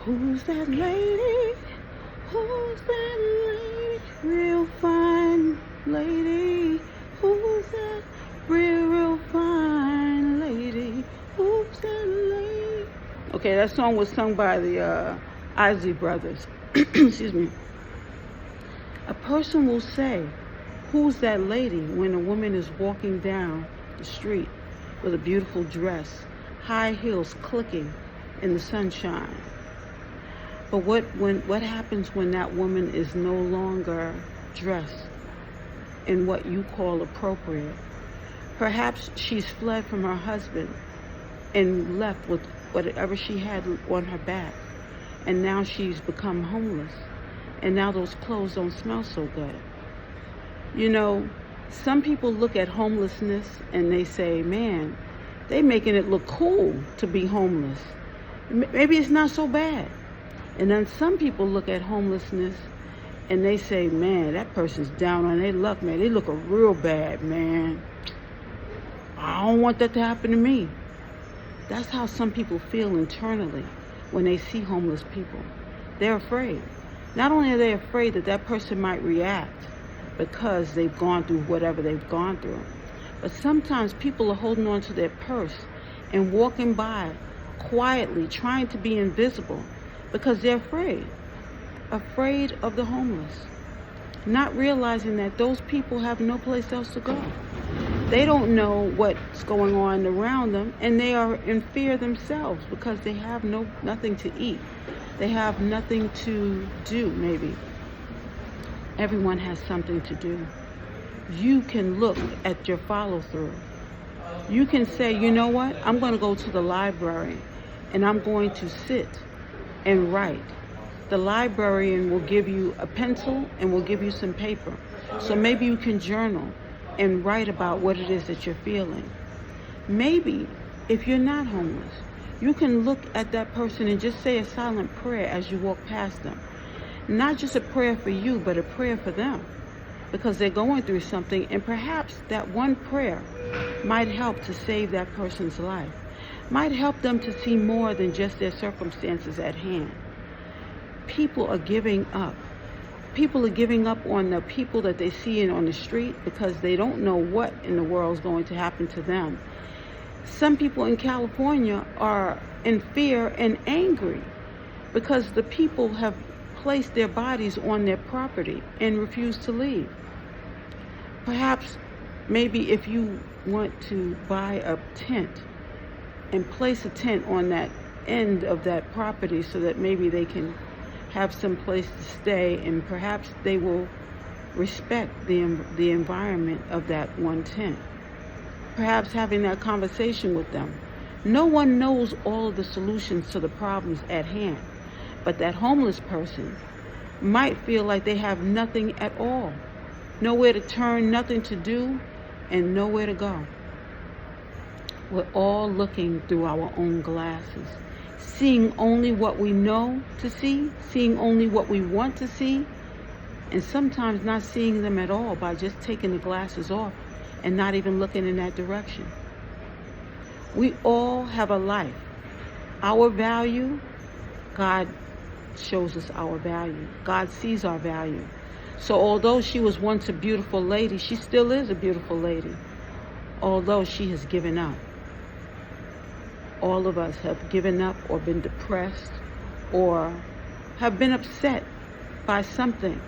Who's that lady? Who's that lady? Real fine lady. Who's that real fine lady? Who's that lady? Okay, that song was sung by the Isley brothers. Excuse me. A person will say, who's that lady, when a woman is walking down the street with a beautiful dress, high heels clicking in the sunshine. But what happens when that woman is no longer dressed in what you call appropriate? Perhaps she's fled from her husband and left with whatever she had on her back, and now she's become homeless, and now those clothes don't smell so good. You know, some people look at homelessness and they say, man, they making it look cool to be homeless. Maybe it's not so bad. And then some people look at homelessness and they say, man, that person's down on their luck, man. They look real bad, man. I don't want that to happen to me. That's how some people feel internally when they see homeless people. They're afraid. Not only are they afraid that that person might react because they've gone through whatever they've gone through, but sometimes people are holding on to their purse and walking by quietly, trying to be invisible because they're afraid of the homeless, not realizing that those people have no place else to go. They don't know what's going on around them, and they are in fear themselves because they have nothing to eat. They have nothing to do, maybe. Everyone has something to do. You can look at your follow-through. You can say, you know what? I'm going to go to the library and I'm going to sit and write. The librarian will give you a pencil and will give you some paper. So maybe you can journal and write about what it is that you're feeling. Maybe if you're not homeless, you can look at that person and just say a silent prayer as you walk past them. Not just a prayer for you, but a prayer for them, because they're going through something, and perhaps that one prayer might help to save that person's life, might help them to see more than just their circumstances at hand. People are giving up. People are giving up on the people that they see on the street because they don't know what in the world is going to happen to them. Some people in California are in fear and angry because the people have placed their bodies on their property and refuse to leave. Perhaps, maybe if you want to buy a tent and place a tent on that end of that property so that maybe they can have some place to stay, and perhaps they will respect the environment of that one tent. Perhaps having that conversation with them. No one knows all of the solutions to the problems at hand, but that homeless person might feel like they have nothing at all, nowhere to turn, nothing to do, and nowhere to go. We're all looking through our own glasses, seeing only what we know to see, seeing only what we want to see, and sometimes not seeing them at all by just taking the glasses off and not even looking in that direction. We all have a life. Our value, God shows us our value. God sees our value. So although she was once a beautiful lady, she still is a beautiful lady, although she has given up. All of us have given up or been depressed or have been upset by something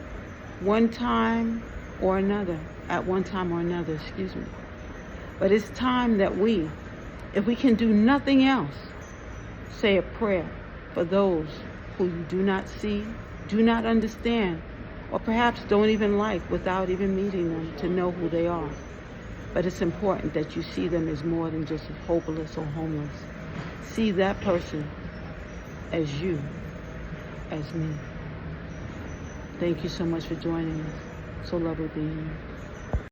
one time or another, at one time or another, excuse me. But it's time that we, if we can do nothing else, say a prayer for those who you do not see, do not understand, or perhaps don't even like without even meeting them to know who they are. But it's important that you see them as more than just hopeless or homeless. See that person as you, as me. Thank you so much for joining us. So lovely being here.